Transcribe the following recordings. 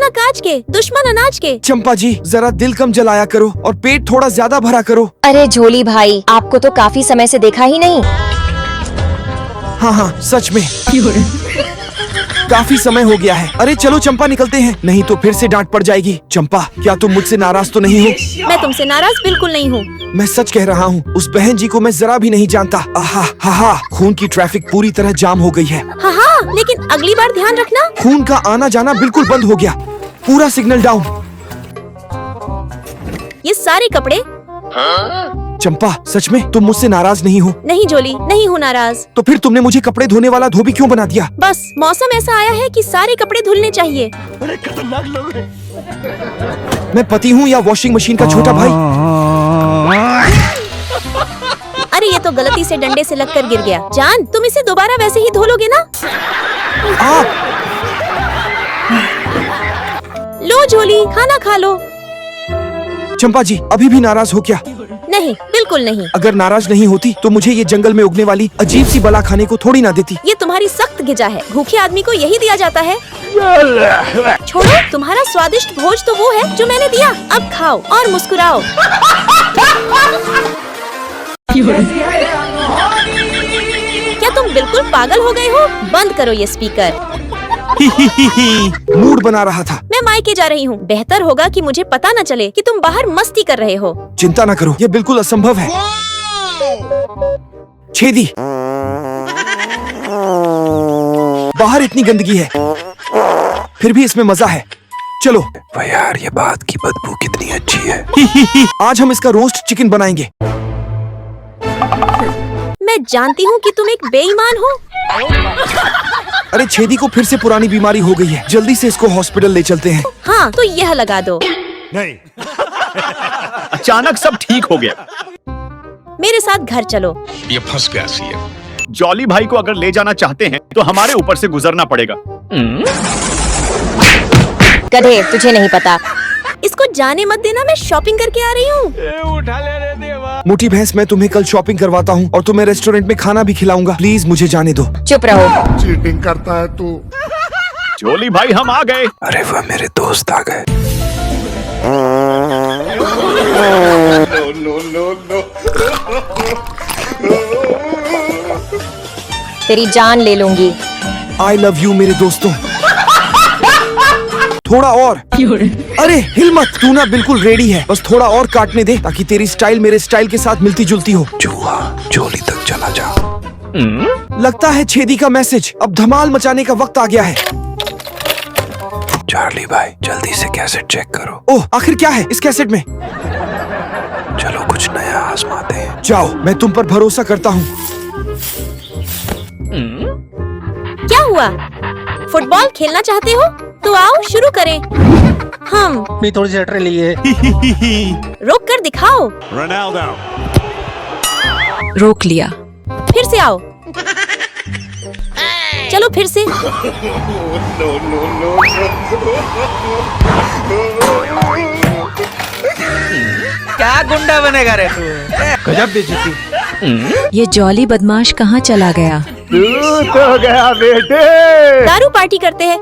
बिना काज के, दुश्मन अनाज के। चंपा जी जरा दिल कम जलाया करो और पेट थोड़ा ज्यादा भरा करो। अरे झोली भाई, आपको तो काफी समय से देखा ही नहीं। हाँ सच में काफी समय हो गया है। अरे चलो चंपा निकलते हैं, नहीं तो फिर से डांट पड़ जाएगी। चंपा क्या तुम मुझसे नाराज तो नहीं हो? मैं तुमसे नाराज बिल्कुल नहीं हूँ। मैं सच कह रहा हूँ, उस बहन जी को मैं जरा भी नहीं जानता। हा खून की ट्रैफिक पूरी तरह जाम हो गई है। हाँ, लेकिन अगली बार ध्यान रखना। खून का आना जाना बिल्कुल बंद हो गया, पूरा सिग्नल डाउन। ये सारे कपड़े। चंपा सच में तुम मुझसे नाराज नहीं हो? नहीं जोली, नहीं हूँ नाराज। तो फिर तुमने मुझे कपड़े धोने वाला धोबी क्यों बना दिया? बस मौसम ऐसा आया है कि सारे कपड़े धुलने चाहिए। बड़े खतरनाक लोग हैं। मैं पति हूँ या वॉशिंग मशीन का छोटा भाई? अरे ये तो गलती से डंडे से लगकर गिर गया। जान, तुम इसे दोबारा वैसे ही धो लोगे ना? लो झोली, खाना खा लो। चंपा जी अभी भी नाराज हो क्या? नहीं, बिल्कुल नहीं। अगर नाराज नहीं होती तो मुझे ये जंगल में उगने वाली अजीब सी बला खाने को थोड़ी ना देती। ये तुम्हारी सख्त गिजा है, भूखे आदमी को यही दिया जाता है। छोड़ो, तुम्हारा स्वादिष्ट भोज तो वो है जो मैंने दिया। अब खाओ और मुस्कुराओ। क्या तुम बिल्कुल पागल हो गए हो? बंद करो ये स्पीकर। मूड बना रहा था। मैं मायके जा रही हूँ। बेहतर होगा कि मुझे पता न चले कि तुम बाहर मस्ती कर रहे हो। चिंता न करो, ये बिल्कुल असंभव है। छेदी, बाहर इतनी गंदगी है, फिर भी इसमें मजा है। चलो। वाह यार, ये बात की बदबू कितनी अच्छी है। आज हम इसका रोस्ट चिकन बनाएंगे। मैं जानती हूँ कि तुम एक बेईमान हो। अरे छेदी को फिर से पुरानी बीमारी हो गई है, जल्दी से इसको हॉस्पिटल ले चलते हैं। हाँ तो यह लगा दो। नहीं। अचानक सब ठीक हो गया। मेरे साथ घर चलो। ये फंस गया सीएम। जॉली भाई को अगर ले जाना चाहते हैं तो हमारे ऊपर से गुजरना पड़ेगा। गधे, तुझे नहीं पता। इसको जाने मत देना, मैं शॉपिंग करके आ रही हूँ। उठा ले रे देवा। मोटी भैंस, मैं तुम्हें कल शॉपिंग करवाता हूँ और तुम्हें रेस्टोरेंट में खाना भी खिलाऊंगा। प्लीज मुझे जाने दो। चुप रहो। चीटिंग करता है तू। जॉली भाई हम आ गए। अरे वाह, मेरे दोस्त आ गए। तेरी जान ले लूंगी। आई लव यू मेरे दोस्तों। थोड़ा और। अरे हिल मत, तू ना बिल्कुल रेडी है, बस थोड़ा और काटने दे ताकि तेरी स्टाइल मेरे स्टाइल के साथ मिलती जुलती हो। चूहा जोली तक चला जा। लगता है छेदी का मैसेज, अब धमाल मचाने का वक्त आ गया है। चार्ली भाई जल्दी से कैसेट चेक करो। ओह आखिर क्या है इस कैसेट में? चलो कुछ नया आजमाते हैं। जाओ, मैं तुम पर भरोसा करता हूँ। क्या हुआ? फुटबॉल खेलना चाहते हो? तो आओ शुरू करें। हम भी थोड़ी सी हट लिए। रोक कर दिखाओ। रोनाल्डो। रोक लिया। फिर से आओ। चलो फिर से। क्या गुंडा बनेगा रे तू? गजब बेइज्जती। ये जॉली बदमाश कहाँ चला गया? तू तो गया बेटे। दारू पार्टी करते हैं।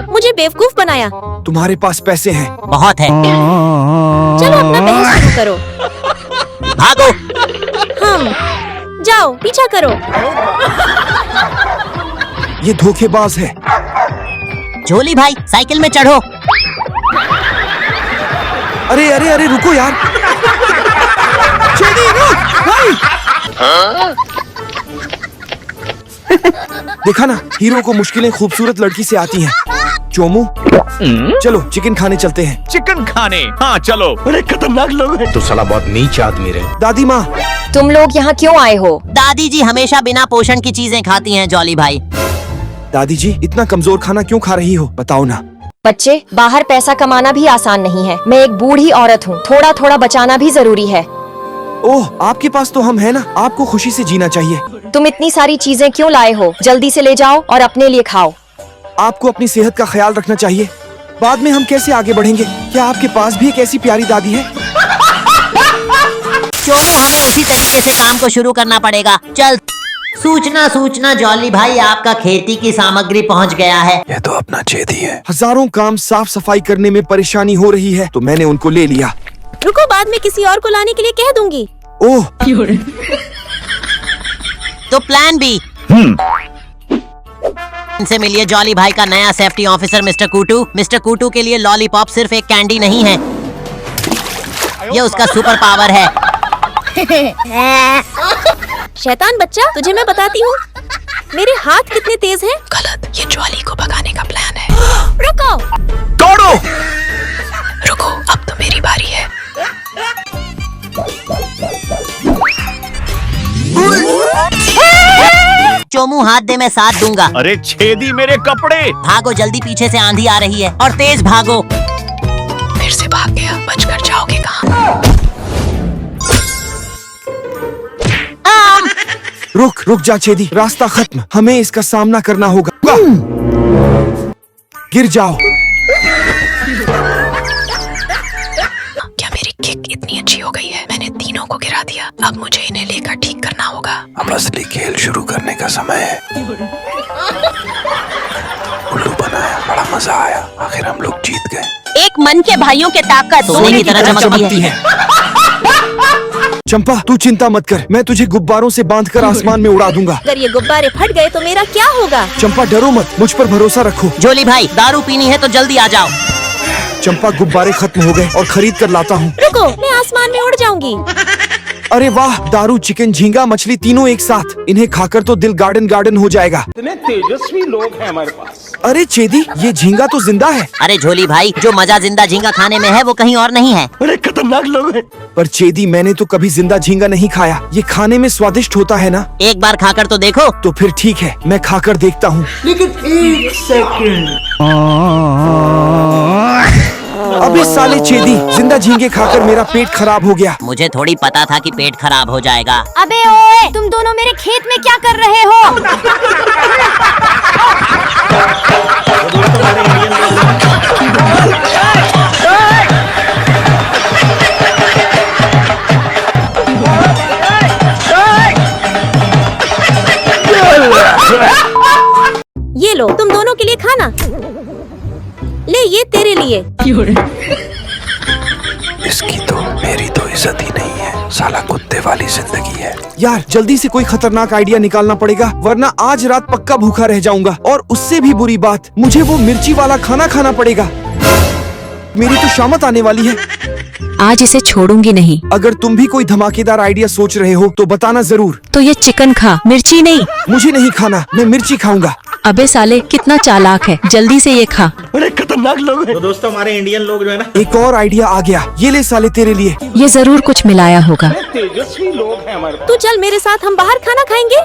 मुझे बेवकूफ बनाया। तुम्हारे पास पैसे हैं? बहुत है। चलो अपना बहस शुरू करो। भागो। हम जाओ, पीछा करो। ये धोखेबाज है। झोली भाई साइकिल में चढ़ो। अरे अरे अरे रुको यार। छेदी रुक भाई। देखा ना, हीरो को मुश्किलें खूबसूरत लड़की से आती हैं। चोमू, चलो चिकन खाने चलते हैं। चिकन खाने? हाँ चलो। बड़े खतरनाक लोग हैं। तो साला बहुत नीच आदमी रहे। दादी माँ, तुम लोग यहाँ क्यों आए हो? दादी जी हमेशा बिना पोषण की चीजें खाती हैं जॉली भाई। दादी जी इतना कमजोर खाना क्यों खा रही हो, बताओ ना। बच्चे, बाहर पैसा कमाना भी आसान नहीं है। मैं एक बूढ़ी औरत हूँ, थोड़ा थोड़ा बचाना भी जरूरी है। ओह आपके पास तो हम है ना, आपको खुशी से जीना चाहिए। तुम इतनी सारी चीजें क्यों लाए हो? जल्दी से ले जाओ और अपने लिए खाओ। आपको अपनी सेहत का ख्याल रखना चाहिए, बाद में हम कैसे आगे बढ़ेंगे? क्या आपके पास भी एक ऐसी प्यारी दादी है? चोमू, हमें उसी तरीके से काम को शुरू करना पड़ेगा। चल। सूचना सूचना जॉली भाई, आपका खेती की सामग्री पहुंच गया है। ये तो अपना छेदी है। हजारों काम साफ सफाई करने में परेशानी हो रही है तो मैंने उनको ले लिया। रुको, बाद में किसी और को लाने के लिए कह दूंगी। ओह, तो प्लान बी। इनसे मिलिए जॉली भाई का नया सेफ्टी ऑफिसर मिस्टर कूटू। मिस्टर कूटू के लिए लॉलीपॉप सिर्फ एक कैंडी नहीं है, ये उसका सुपर पावर है। शैतान बच्चा, तुझे मैं बताती हूँ मेरे हाथ कितने तेज हैं। गलत, ये जॉली को भगाने का प्लान है। रुको, दौड़ो। रुको, अब तो मेरी बारी है। चोमू हाथ दे, मैं साथ दूंगा। अरे छेदी मेरे कपड़े। भागो जल्दी, पीछे से आंधी आ रही है और तेज भागो। फिर से भाग गया, बचकर जाओगे कहाँ? रुक रुक जा छेदी, रास्ता खत्म, हमें इसका सामना करना होगा। गिर जाओ। क्या मेरी किक इतनी अच्छी हो गई है? मैंने तीनों को गिरा दिया, अब मुझे इन्हें लेकर ठीक करना होगा। अब असली खेल शुरू करने का समय है। उल्लू बनाया, बड़ा मजा आया, आखिर हम लोग जीत गए। एक मन के भाइयों के ताकत सोने की तरह चमकती है। चंपा, तू चिंता मत कर, मैं तुझे गुब्बारों से बांधकर आसमान में उड़ा दूंगा। अगर ये गुब्बारे फट गए तो मेरा क्या होगा? चंपा डरो मत, मुझ पर भरोसा रखो। जोली भाई, दारू पीनी है तो जल्दी आ जाओ। चंपा, गुब्बारे खत्म हो गए और खरीद कर लाता हूँ। रुको, मैं आसमान में उड़ जाऊंगी। अरे वाह, दारू, चिकन, झींगा, मछली तीनों एक साथ। इन्हें खाकर तो दिल गार्डन गार्डन हो जाएगा। इतने तेजस्वी लोग हैं हमारे पास। अरे छेदी, ये झींगा तो जिंदा है। अरे झोली भाई, जो मजा जिंदा झींगा खाने में है वो कहीं और नहीं है। अरे खतरनाक लोग हैं। पर छेदी, मैंने तो कभी जिंदा झींगा नहीं खाया। ये खाने में स्वादिष्ट होता है ना? एक बार खाकर तो देखो। तो फिर ठीक है, मैं खाकर देखता हूँ। लेकिन एक सेकंड, अबे साले छेदी, जिंदा झींगे खाकर मेरा पेट खराब हो गया। मुझे थोड़ी पता था कि पेट खराब हो जाएगा। अबे ओए, तुम दोनों मेरे खेत में क्या कर रहे हो? ये लो, तुम दोनों के लिए खाना। ले, ये तेरे लिए। इसकी तो मेरी तो इज्जत ही नहीं है, साला कुत्ते वाली जिंदगी है। यार, जल्दी से कोई खतरनाक आइडिया निकालना पड़ेगा, वरना आज रात पक्का भूखा रह जाऊंगा। और उससे भी बुरी बात, मुझे वो मिर्ची वाला खाना खाना पड़ेगा। मेरी तो शामत आने वाली है। आज इसे छोड़ूंगी नहीं। अगर तुम भी कोई धमाकेदार आइडिया सोच रहे हो तो बताना जरूर। तो ये चिकन खा, मिर्ची नहीं। मुझे नहीं खाना, मैं मिर्ची खाऊंगा। अबे साले, कितना चालाक है, जल्दी से ये खा। अरे खतरनाक लोग हैं। तो दोस्तों, हमारे इंडियन लोग जो है ना, एक और आइडिया आ गया, ये ले साले तेरे लिए। ये जरूर कुछ मिलाया होगा। तेजस्वी लोग हैं हमारे पास। तू चल मेरे साथ, हम बाहर खाना खाएंगे।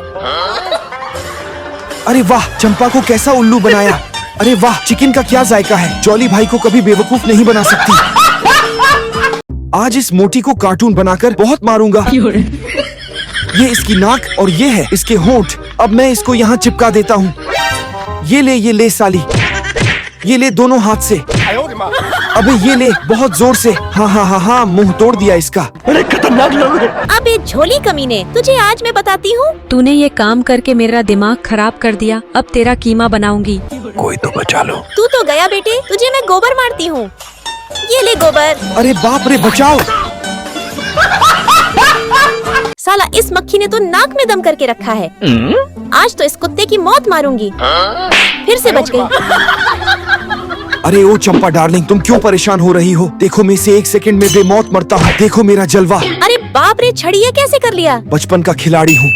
अरे वाह, चंपा को कैसा उल्लू बनाया। अरे वाह, चिकन का क्या जायका है। जॉली भाई को कभी बेवकूफ नहीं बना सकती। आज इस मोटी को कार्टून बनाकर बहुत मारूंगा। ये इसकी नाक और ये है इसके होंठ। अब मैं इसको यहाँ चिपका देता हूँ। ये ले साली, ये ले दोनों हाथ से। अबे ये ले बहुत जोर से। हाँ हाँ हाँ हाँ, मुंह तोड़ दिया इसका। अरे खतरनाक लोग हैं। अबे झोली कमीने, तुझे आज मैं बताती हूँ। तूने ये काम करके मेरा दिमाग खराब कर दिया, अब तेरा कीमा बनाऊंगी। कोई तो बचा लो। तू तो गया बेटे, तुझे मैं गोबर मारती हूँ। ये ले गोबर। अरे बाप रे, बचाओ। साला, इस मक्खी ने तो नाक में दम करके रखा है। आज तो इस कुत्ते की मौत मारूंगी। फिर से बच गई। अरे ओ चंपा डार्लिंग, तुम क्यों परेशान हो रही हो? देखो, मैं इसे 1 सेकंड में बेमौत मरता हूँ। देखो मेरा जलवा। अरे बाप रे, छड़िए कैसे कर लिया? बचपन का खिलाड़ी हूँ।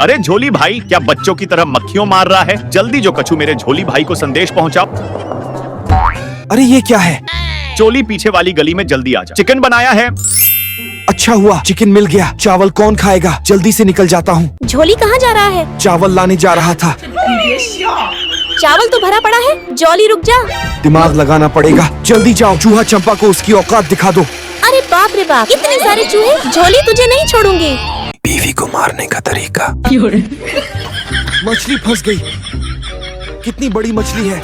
अरे झोली भाई, क्या बच्चों की तरह मक्खियों मार रहा है? जल्दी जो कछू मेरे झोली भाई को संदेश पहुंचाओ। अरे ये क्या है? चोली पीछे वाली गली में जल्दी आ जा, चिकन बनाया है। अच्छा हुआ, चिकन मिल गया। चावल कौन खाएगा? जल्दी से निकल जाता हूँ। झोली कहाँ जा रहा है? चावल लाने जा रहा था। चावल तो भरा पड़ा है। जॉली रुक जा। दिमाग लगाना पड़ेगा। जल्दी जाओ, चूहा चंपा को उसकी औकात दिखा दो। अरे बाप रे बाप, इतने सारे चूहे। झोली, तुझे नहीं छोड़ूंगी। बीवी को मारने का तरीका। मछली फंस गई। कितनी बड़ी मछली है।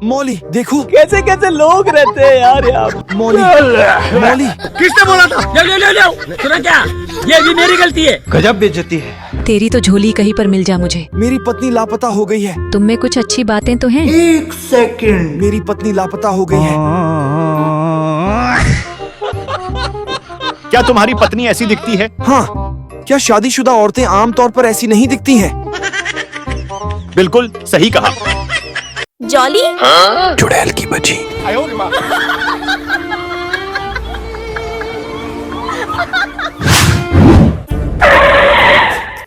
मौली देखो, कैसे कैसे लोग रहते हैं यार यहाँ। मौली मौली किसने बोला था? ले सुना क्या? ये भी मेरी गलती है। गजब बेइज्जती है। तेरी तो झोली कहीं पर मिल जा मुझे। मेरी पत्नी लापता हो गई है। तुम में कुछ अच्छी बातें तो हैं। एक सेकंड। मेरी पत्नी लापता हो गई है। क्या तुम्हारी पत्नी ऐसी दिखती है? हाँ, क्या शादीशुदा औरतें आमतौर पर ऐसी नहीं दिखती हैं? बिल्कुल सही कहा। जॉली, चुड़ैल की बच्ची।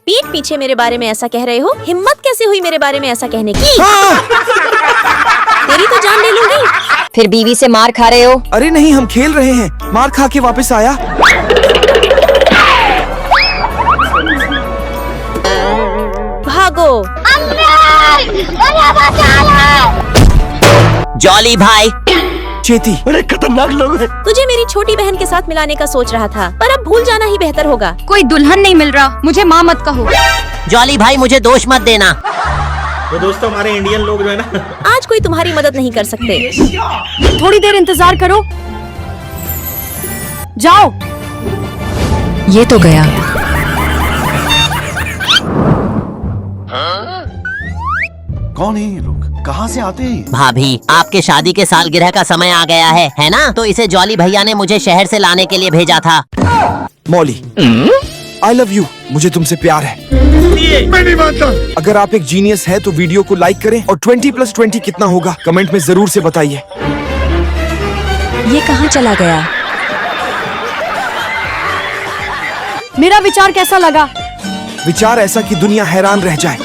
पीठ पीछे मेरे बारे में ऐसा कह रहे हो? हिम्मत कैसे हुई मेरे बारे में ऐसा कहने की? तेरी तो जान ले लूंगी। फिर बीवी से मार खा रहे हो? अरे नहीं, हम खेल रहे हैं। मार खा के वापस आया। भागो। जॉली भाई, चेती, बड़े खतरनाक लोग हैं। तुझे मेरी छोटी बहन के साथ मिलाने का सोच रहा था, पर अब भूल जाना ही बेहतर होगा। कोई दुल्हन नहीं मिल रहा, मुझे माँ मत कहो। जॉली भाई मुझे दोष मत देना। तो दोस्तों हमारे इंडियन लोग जो है ना, आज कोई तुम्हारी मदद नहीं कर सकते। थोड़ी देर इंतजार करो। जाओ। ये तो गया। कौन है ये लोग? कहाँ से आते हैं? भाभी, आपके शादी के सालगिरह का समय आ गया है ना? तो इसे जॉली भैया ने मुझे शहर से लाने के लिए भेजा था। मौली, आई लव यू। मुझे तुमसे प्यार है। मैं नहीं मानता। अगर आप एक जीनियस है तो वीडियो को लाइक करें और 20+20 कितना होगा कमेंट में जरूर से बताइए। ये कहाँ चला गया? मेरा विचार कैसा लगा? विचार ऐसा कि दुनिया हैरान रह जाए।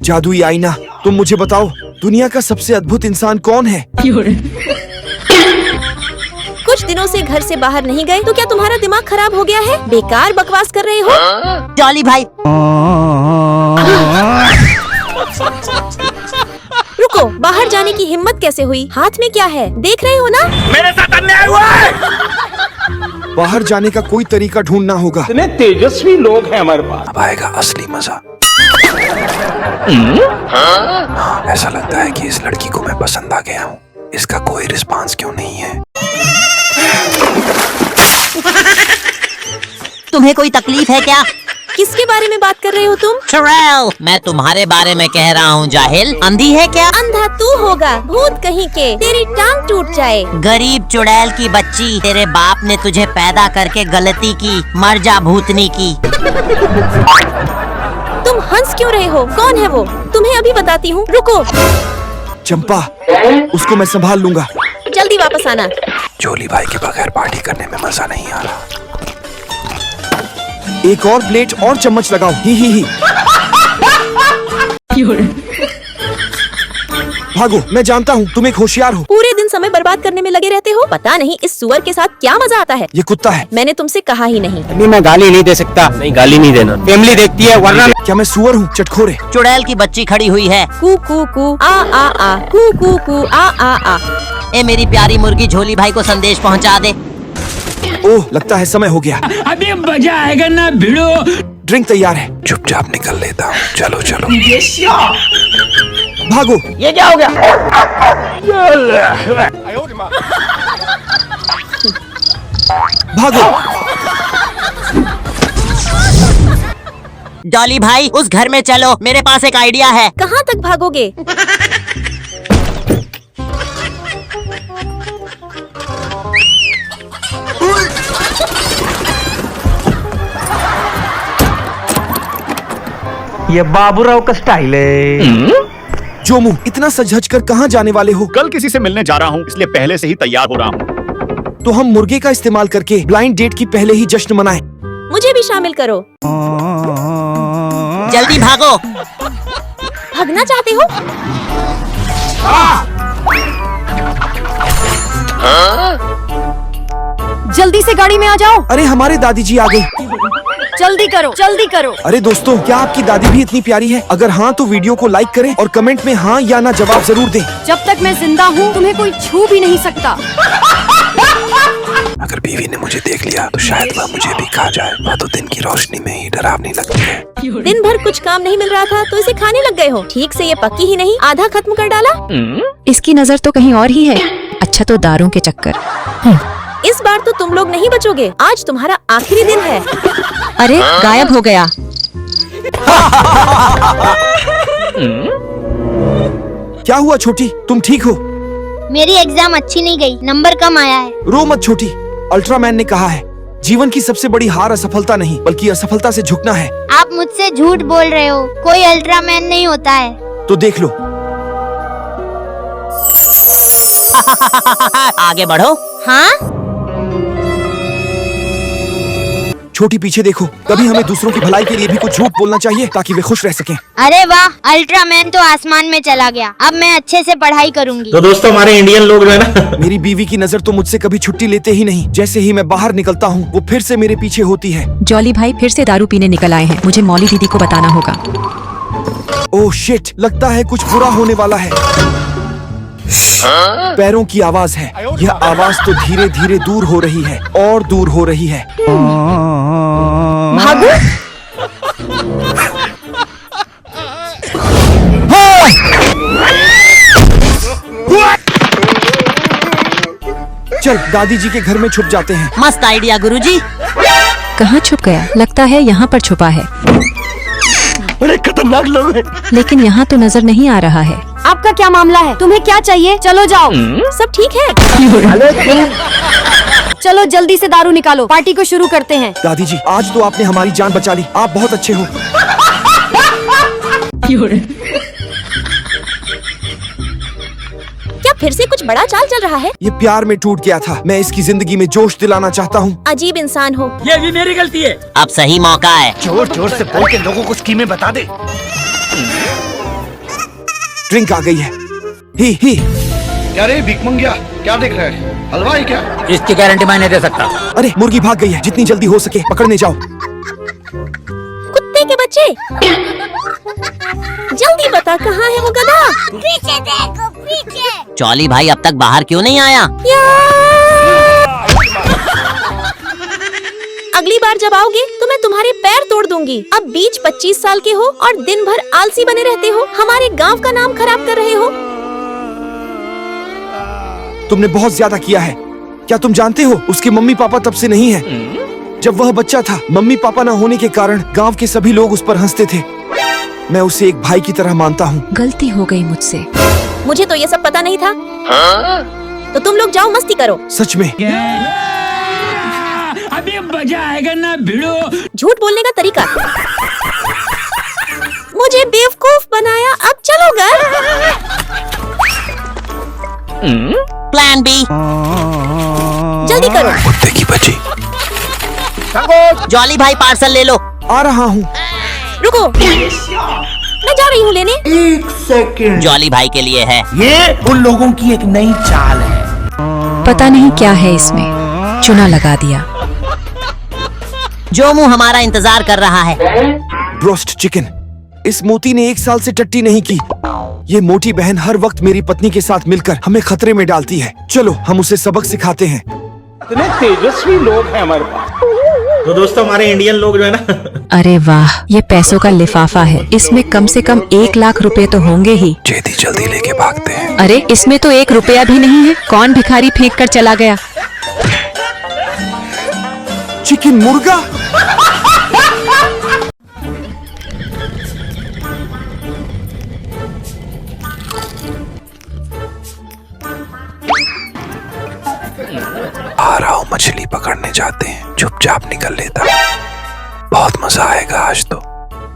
जादुई आईना, तुम मुझे बताओ, दुनिया का सबसे अद्भुत इंसान कौन है? कुछ दिनों से घर से बाहर नहीं गए तो क्या तुम्हारा दिमाग खराब हो गया है? बेकार बकवास कर रहे हो। जॉली भाई, रुको, बाहर जाने की हिम्मत कैसे हुई? हाथ में क्या है, देख रहे हो ना? मेरे साथ अन्याय हुआ है। बाहर जाने का कोई तरीका ढूंढना होगा। इतने तेजस्वी लोग हैं हमारे पास। अब आएगा असली मजा। ऐसा लगता है कि इस लड़की को मैं पसंद आ गया हूँ। इसका कोई रिस्पांस क्यों नहीं है? तुम्हें कोई तकलीफ है क्या? किसके बारे में बात कर रहे हो तुम? चुड़ैल, मैं तुम्हारे बारे में कह रहा हूँ। जाहिल, अंधी है क्या? अंधा तू होगा, भूत कहीं के, तेरी टांग टूट जाए। गरीब चुड़ैल की बच्ची, तेरे बाप ने तुझे पैदा करके गलती की। मर जा भूतनी की। तुम हंस क्यों रहे हो? कौन है वो? तुम्हें अभी बताती हूँ, रुको। चंपा, उसको मैं संभाल लूंगा। जल्दी वापस आना। जोली भाई के बगैर पार्टी करने में मजा नहीं आ रहा। एक और प्लेट और चम्मच लगाओ। ही। भागो, मैं जानता हूँ तुम एक होशियार हो। पूरे दिन समय बर्बाद करने में लगे रहते हो। पता नहीं इस सुअर के साथ क्या मजा आता है। ये कुत्ता है। मैंने तुमसे कहा ही नहीं। नहीं, मैं गाली नहीं दे सकता। नहीं, गाली नहीं देना। फैमिली देखती है वरना। क्या मैं सुअर हूँ? चटखोरे। चुड़ैल की बच्ची खड़ी हुई है। कू कू कू आ कू कू कू आ। ए मेरी प्यारी मुर्गी, झोली भाई को संदेश पहुंचा दे। ओह, लगता है समय हो गया। अभी मजा आएगा ना भिड़ो। ड्रिंक तैयार है। चुपचाप निकल लेता हूँ। चलो चलो। भागो। ये क्या हो गया? भागो। डॉली भाई, उस घर में चलो, मेरे पास एक आइडिया है। कहाँ तक भागोगे? ये बाबूराव का स्टाइल है। जोमू, इतना सज-धज कर कहाँ जाने वाले हो? कल किसी से मिलने जा रहा हूँ, इसलिए पहले से ही तैयार हो रहा हूँ। तो हम मुर्गे का इस्तेमाल करके ब्लाइंड डेट की पहले ही जश्न मनाएं। मुझे भी शामिल करो। जल्दी भागो। भागना चाहते हो? जल्दी से गाड़ी में आ जाओ। अरे हमारे दादी जी आ गई। जल्दी करो, जल्दी करो। अरे दोस्तों, क्या आपकी दादी भी इतनी प्यारी है? अगर हाँ तो वीडियो को लाइक करें और कमेंट में हाँ या ना जवाब जरूर दें। जब तक मैं जिंदा हूँ तुम्हें कोई छू भी नहीं सकता। अगर बीवी ने मुझे देख लिया तो शायद वह मुझे भी खा जाए। वह तो दिन की रोशनी में ही डरावनी लगती है। दिन भर कुछ काम नहीं मिल रहा था तो इसे खाने लग गए हो। ठीक से ये पक्की ही नहीं, आधा खत्म कर डाला। इसकी नजर तो कहीं और ही है। अच्छा तो दारों के चक्कर। इस बार तो तुम लोग नहीं बचोगे। आज तुम्हारा आखिरी दिन है। अरे गायब हो गया। क्या हुआ छोटी, तुम ठीक हो? मेरी एग्जाम अच्छी नहीं गई, नंबर कम आया है। रो मत छोटी, अल्ट्रामैन ने कहा है जीवन की सबसे बड़ी हार असफलता नहीं बल्कि असफलता से झुकना है। आप मुझसे झूठ बोल रहे हो, कोई अल्ट्रामैन नहीं होता है। तो देख लो। आगे बढ़ो। हाँ, छोटी पीछे देखो। कभी हमें दूसरों की भलाई के लिए भी कुछ झूठ बोलना चाहिए ताकि वे खुश रह सकें। अरे वाह, अल्ट्रामैन तो आसमान में चला गया। अब मैं अच्छे से पढ़ाई करूंगी। तो दोस्तों हमारे इंडियन लोग जो है ना मेरी बीवी की नजर तो मुझसे कभी छुट्टी लेते ही नहीं। जैसे ही मैं बाहर निकलता हूँ वो फिर से मेरे पीछे होती है। जॉली भाई फिर से दारू पीने निकल आए हैं। मुझे मौली दीदी को बताना होगा। ओह शिट, लगता है कुछ बुरा होने वाला है। पैरों की आवाज है। यह आवाज तो धीरे धीरे दूर हो रही है और दूर हो रही है। भागो। चल दादी जी के घर में छुप जाते हैं। मस्त आइडिया गुरुजी। कहाँ छुप गया? लगता है यहाँ पर छुपा है। बड़े खतरनाक लोग हैं। लेकिन यहाँ तो नजर नहीं आ रहा है। आपका क्या मामला है? तुम्हें क्या चाहिए? चलो जाओ। सब ठीक है? चलो जल्दी से दारू निकालो, पार्टी को शुरू करते हैं। दादी जी, आज तो आपने हमारी जान बचा ली। आप बहुत अच्छे हो। क्या फिर से कुछ बड़ा चाल चल रहा है? ये प्यार में टूट गया था। मैं इसकी जिंदगी में जोश दिलाना चाहता हूँ। अजीब इंसान हो। ये भी मेरी गलती है। अब सही मौका है। जोर जोर से बोल के लोगों को स्कीमें बता दे। ड्रिंक आ गई है। ही क्या रे भिकमंगिया, क्या देख रहा है? हलवा है क्या? इसकी गारंटी मैं नहीं दे सकता। अरे मुर्गी भाग गई है। जितनी जल्दी हो सके पकड़ने जाओ। कुत्ते के बच्चे, जल्दी बता कहाँ है वो गधा? पीछे देखो, पीछे। जॉली भाई अब तक बाहर क्यों नहीं आया? अगली बार जब आओगे तो मैं तुम्हारे पैर तोड़ दूंगी। अब बीच 25 साल के हो और दिन भर आलसी बने रहते हो। हमारे गांव का नाम खराब कर रहे हो। तुमने बहुत ज्यादा किया है। क्या तुम जानते हो उसके मम्मी पापा तब से नहीं है। जब वह बच्चा था, मम्मी पापा न होने के कारण गांव के सभी लोग उस पर हंसते थे। मैं उसे एक भाई की तरह मानता हूँ। गलती हो गई मुझसे। मुझे तो ये सब पता नहीं था। तो तुम लोग जाओ मस्ती करो। सच में अभी मजा आएगा ना भिड़ो। झूठ बोलने का तरीका। मुझे बेवकूफ बनाया। अब चलो घर। Plan B. जल्दी करो। कुत्ते की बच्ची। जॉली भाई पार्सल ले लो। आ रहा हूँ। रुको, मैं जा रही हूँ लेने। 1 सेकंड। जॉली भाई के लिए है। ये उन लोगों की एक नई चाल है। पता नहीं क्या है इसमें। चुना लगा दिया। जो मुंह हमारा इंतजार कर रहा है। Broast chicken. इस मोती ने 1 साल से टट्टी नहीं की। ये मोटी बहन हर वक्त मेरी पत्नी के साथ मिलकर हमें खतरे में डालती है। चलो हम उसे सबक सिखाते हैं। इतने तेजस्वी लोग हैं हमारे पास। तो दोस्तों हमारे इंडियन लोग जो है ना अरे वाह, ये पैसों का लिफाफा है। इसमें कम से कम 1 लाख रुपए तो होंगे ही। जल्दी जल्दी लेके भागते हैं। अरे इसमें तो 1 रुपया भी नहीं है। कौन भिखारी फेंक कर चला गया? चिकन मुर्गा। आ रहा हूँ, मछली पकड़ने जाते हैं। चुपचाप निकल लेता। बहुत मजा आएगा आज तो।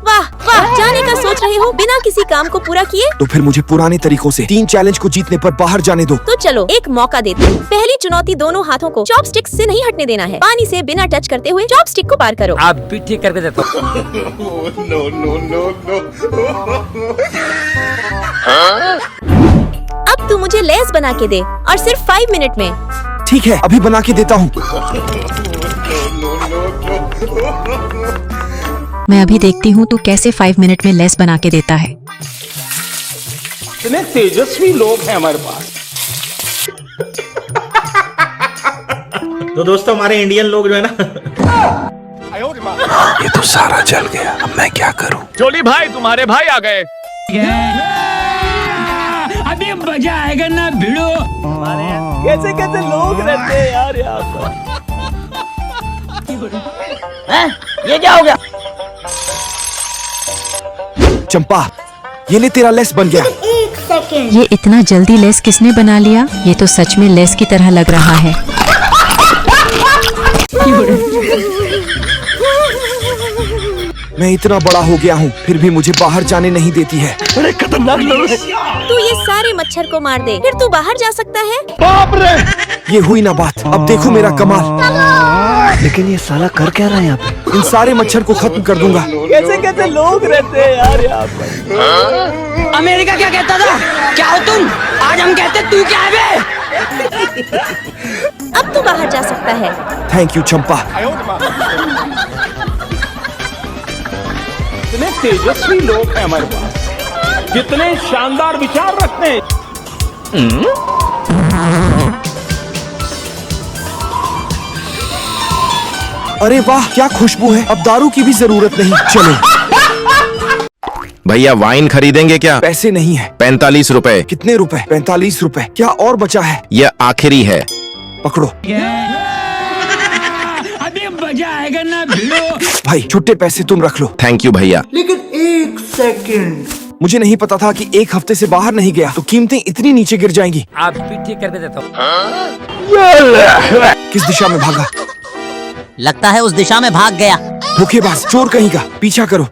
वाह वाह, जाने का सोच रहे हो बिना किसी काम को पूरा किए? तो फिर मुझे पुराने तरीकों से 3 चैलेंज को जीतने पर बाहर जाने दो। तो चलो एक मौका देते हैं। पहली चुनौती, दोनों हाथों को चॉपस्टिक से नहीं हटने देना है। पानी से बिना टच करते हुए चॉपस्टिक को पार करो। आप भी ठीक करके देता हूँ। अब तू मुझे लेस बना के दे और सिर्फ 5 मिनट में। ठीक है, अभी बना के देता हूँ। मैं अभी देखती हूँ तू कैसे 5 मिनट में लेस बना के देता है। इतने तेजस्वी लोग हैं हमारे पास। तो दोस्तों हमारे इंडियन लोग जो है ना ये तो सारा जल गया, अब मैं क्या करूं? जोली भाई तुम्हारे भाई आ गए। अभी मजा आएगा ना भिड़ो। कैसे कैसे लोग रहते हैं यार यहाँ पर। ये क्या हो गया? चंपा, ये ले तेरा लेस बन गया। ये इतना जल्दी लेस किसने बना लिया? ये तो सच में लेस की तरह लग रहा है। मैं इतना बड़ा हो गया हूँ, फिर भी मुझे बाहर जाने नहीं देती है। अरे खतरनाक लोग। तू ये सारे मच्छर को मार दे, फिर तू बाहर जा सकता है। बाप रे! ये हुई ना बात, अब देखो मेरा कमाल। लेकिन ये साला कर क्या रहा है यहाँ पे? इन सारे मच्छर को खत्म कर दूंगा। कैसे कैसे लोग रहते हैं यार यहाँ पर। अमेरिका क्या कहता था? क्या हो तुम? आज हम कहते तू क्या है बे? अब तू बाहर जा सकता है। थैंक यू चंपा। कितने तेजस्वी लोग हैं हमारे पास, कितने शानदार विचार रखते हैं। अरे वाह, क्या खुशबू है। अब दारू की भी जरूरत नहीं। चलो। भैया वाइन खरीदेंगे क्या? पैसे नहीं है। 45 रुपए। कितने रुपए? 45 रुपए। क्या और बचा है? यह आखिरी है। पकड़ो। अभी मजा आएगा ना भिड़ो। भाई छुट्टे पैसे तुम रख लो। थैंक यू भैया। लेकिन एक सेकंड, मुझे नहीं पता था कि एक हफ्ते से बाहर नहीं गया तो कीमतें इतनी नीचे गिर जाएंगी। आप भी ठीक करके देता हूँ। किस दिशा में भागा? लगता है उस दिशा में भाग गया। धोखेबाज, चोर कहीं का। पीछा करो।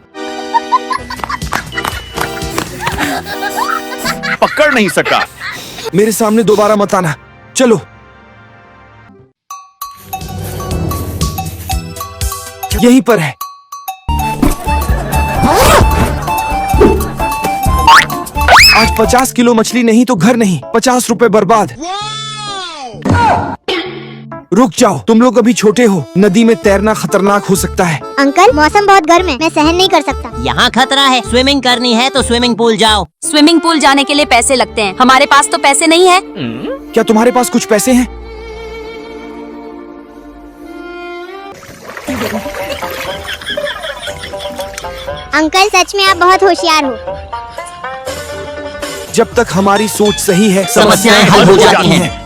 पकड़ नहीं सका। मेरे सामने दोबारा मत आना। चलो। यहीं पर है। आज 50 किलो मछली नहीं तो घर नहीं। 50 रुपए बर्बाद। रुक जाओ, तुम लोग अभी छोटे हो। नदी में तैरना खतरनाक हो सकता है। अंकल, मौसम बहुत गर्म है, मैं सहन नहीं कर सकता। यहाँ खतरा है। स्विमिंग करनी है तो स्विमिंग पूल जाओ। स्विमिंग पूल जाने के लिए पैसे लगते हैं, हमारे पास तो पैसे नहीं है। क्या तुम्हारे पास कुछ पैसे हैं? अंकल, सच में आप बहुत होशियार हो। जब तक हमारी सोच सही है, समस्याएं हल हो जाती हैं।